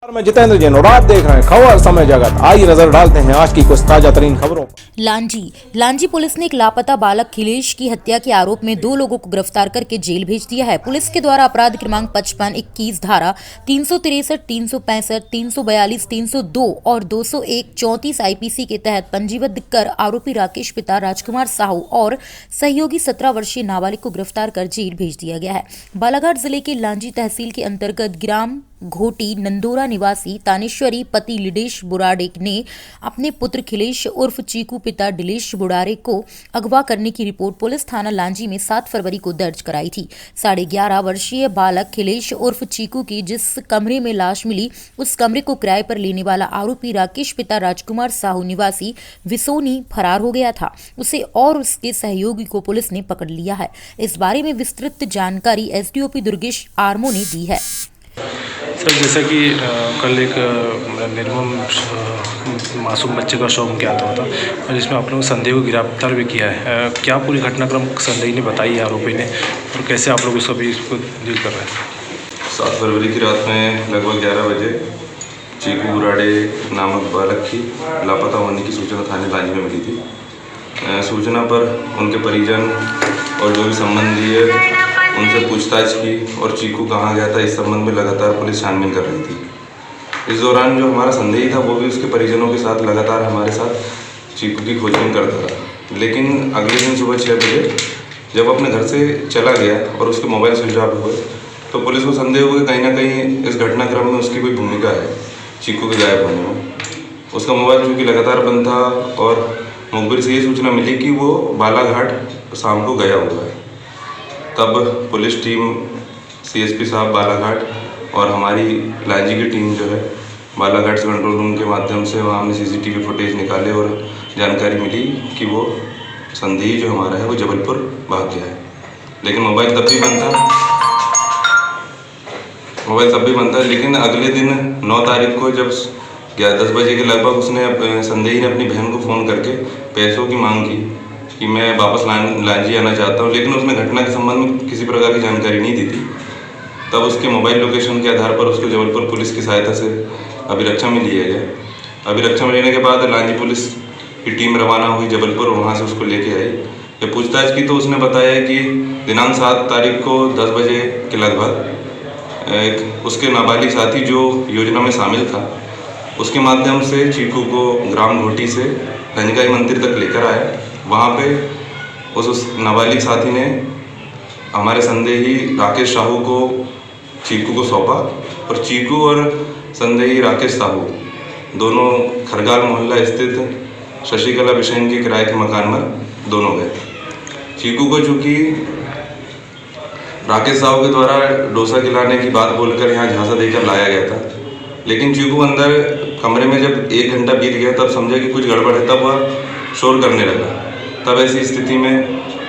मैं जितेंद्र जैन और आप देख रहे हैं खबर समय जगत। आइए नजर डालते हैं आज की कुछ ताजा तरीन खबरों। लांजी पुलिस ने एक लापता बालक खिलेश की हत्या के आरोप में 2 लोगों को गिरफ्तार करके जेल भेज दिया है। पुलिस के द्वारा अपराध क्रमांक 55, 21 धारा 363, 365, 342, 302 और 201, 34 आईपीसी के तहत पंजीबद्ध कर आरोपी राकेश पिता राजकुमार साहू और सहयोगी 17 वर्षीय नाबालिग को गिरफ्तार कर जेल भेज दिया गया है। बालाघाट जिले के लांजी तहसील के अंतर्गत ग्राम घोटी नंदोरा निवासी तानेश्वरी पति लिडेश बुराड़े ने अपने पुत्र खिलेश उर्फ चीकू पिता डिलेश बुराड़े को अगवा करने की रिपोर्ट पुलिस थाना लांजी में 7 फरवरी को दर्ज कराई थी। 11.5 वर्षीय बालक खिलेश उर्फ चीकू की जिस कमरे में लाश मिली उस कमरे को किराए पर लेने वाला आरोपी राकेश पिता राजकुमार साहू निवासी विसोनी फरार हो गया था। उसे और उसके सहयोगी को पुलिस ने पकड़ लिया है। इस बारे में विस्तृत जानकारी एसडीओपी दुर्गेश आर्मो ने दी है। सर, जैसा कि कल एक निर्मम मासूम बच्चे का शव ज्ञात हुआ था और जिसमें आप लोगों ने संदेह को गिरफ्तार भी किया है। क्या पूरी घटनाक्रम संदेही ने बताई है आरोपी ने और कैसे आप लोग इसको डील कर रहे हैं? 7 फरवरी की रात में लगभग 11 बजे चीकू बुराड़े नामक बालक की लापता होने की सूचना थाने लांजी में मिली थी। सूचना पर उनके परिजन और जो भी संबंधी है उनसे पूछताछ की और चीकू कहाँ गया था इस संबंध में लगातार पुलिस छानबीन कर रही थी। इस दौरान जो हमारा संदेही था वो भी उसके परिजनों के साथ लगातार हमारे साथ चीकू की खोजबीन करता रहा। लेकिन अगले दिन सुबह 6 बजे जब अपने घर से चला गया और उसके मोबाइल स्विच ऑफ हुए तो पुलिस को संदेह हुआ कि कहीं ना कहीं इस घटनाक्रम में उसकी कोई भूमिका है चीकू के गायब होने में। उसका मोबाइल चूँकि लगातार बंद था और मुखबिर से ये सूचना मिली कि वो बालाघाट शाम को गया हुआ है। तब पुलिस टीम सीएसपी साहब बालाघाट और हमारी लांजी की टीम जो है बालाघाट से कंट्रोल रूम के माध्यम से वहाँ हमने सीसीटीवी फुटेज निकाले और जानकारी मिली कि वो संदेही जो हमारा है वो जबलपुर भाग गया है। लेकिन मोबाइल तब भी बंद था। लेकिन अगले दिन 9 तारीख को जब 10 बजे के लगभग उसने संदेही ने अपनी बहन को फ़ोन करके पैसों की मांग की कि मैं वापस लांजी आना चाहता हूँ, लेकिन उसने घटना के संबंध में किसी प्रकार की जानकारी नहीं दी थी। तब उसके मोबाइल लोकेशन के आधार पर उसको जबलपुर पुलिस की सहायता से अभिरक्षा में लिया गया। अभिरक्षा में लेने के बाद लांजी पुलिस की टीम रवाना हुई जबलपुर और वहाँ से उसको लेके आई। जब पूछताछ की तो उसने बताया कि दिनांक 7 तारीख को 10 बजे के लगभग उसके नाबालिग साथी जो योजना में शामिल था उसके माध्यम से चीकू को ग्राम घोटी से गंजगाई मंदिर तक लेकर आया। वहाँ पे उस नाबालिग साथी ने हमारे संदेही राकेश साहू को चीकू को सौंपा और चीकू और संदेही राकेश साहू दोनों खरगाल मोहल्ला स्थित शशिकला बिशेन के किराए के मकान में दोनों गए। चीकू को चूँकि राकेश साहू के द्वारा डोसा खिलाने की बात बोलकर यहाँ झांसा देकर लाया गया था, लेकिन चीकू अंदर कमरे में जब 1 घंटा बीत गया तब समझा कि कुछ गड़बड़ है, तब वह शोर करने लगा। तब ऐसी स्थिति में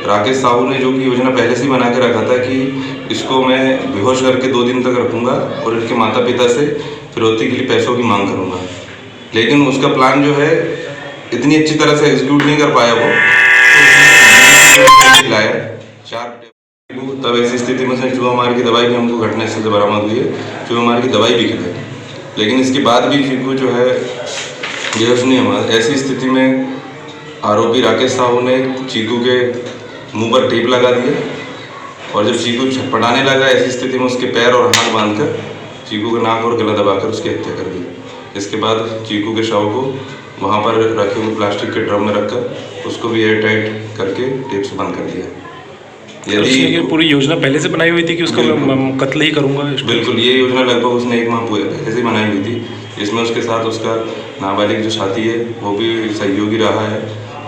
राकेश साहू ने जो कि योजना पहले से ही बना के रखा था कि इसको मैं बेहोश करके 2 दिन तक रखूँगा और इसके माता पिता से फिरौती के लिए पैसों की मांग करूँगा, लेकिन उसका प्लान जो है इतनी अच्छी तरह से एग्जीक्यूट नहीं कर पाया। वो लाया 4। तब ऐसी स्थिति में चूहा मार की दवाई भी हमको घटनास्थल से बरामद हुई है। चूहा मार की दवाई भी खिलाई, लेकिन इसके बाद भी चीकू जो है बेहोश नहीं हुआ। ऐसी स्थिति में आरोपी राकेश साहू ने चीकू के मुंह पर टेप लगा दिया और जब चीकू छटपटाने लगा ऐसी स्थिति में उसके पैर और हाथ बांधकर चीकू का नाक और गला दबाकर उसकी हत्या कर दी। इसके बाद चीकू के शव को वहाँ पर रखे हुए प्लास्टिक के ड्रम में रखकर उसको भी एयर टाइट करके टेप से बंद कर दिया। यदि ये पूरी योजना पहले से बनाई हुई थी कि उसका कत्ल ही करूँगा? बिल्कुल, ये योजना लगभग उसने 1 माह पहले से बनाई हुई थी। इसमें उसके साथ उसका नाबालिग जो साथी है वो भी सहयोगी रहा है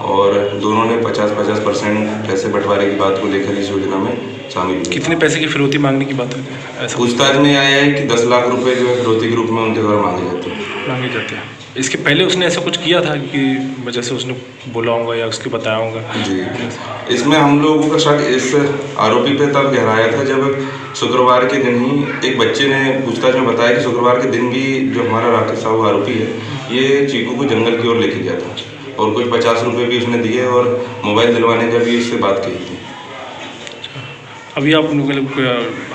और दोनों ने 50-50% पैसे बंटवारे की बात को लेकर इस योजना में शामिल हुए। कितने पैसे की फिरौती मांगने की बात हुई थी? पूछताछ में आया है कि 10 लाख रुपए जो है फिरौती के रूप में उनके द्वारा मांगे जाते हैं। इसके पहले उसने ऐसा कुछ किया था कि जैसे उसने बोला होगा या उसके बताया होगा? जी, इसमें हम लोगों का शक इस आरोपी पे तब गहराया था जब शुक्रवार के दिन ही एक बच्चे ने पूछताछ में बताया कि शुक्रवार के दिन भी जो हमारा राकेश साहू आरोपी है ये चीकू को जंगल की ओर लेके गया था और कुछ 50 रुपये भी उसने दिए और मोबाइल दिलवाने का भी उससे बात कही थी। अभी आप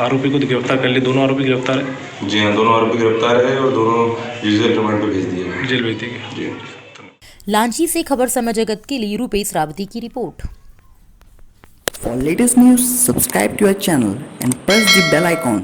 आरोपी को गिरफ्तार कर लिए, दोनों आरोपी गिरफ्तार है? जी हाँ, दोनों आरोपी गिरफ्तार है और दोनों जुडिशियल रिमांड पर भेज दिए गए। जेल भेज दिए गए। जी। लांची से खबर समय जगत के लिए रूपेश रावती की report. For latest news, subscribe to our channel and press the bell icon.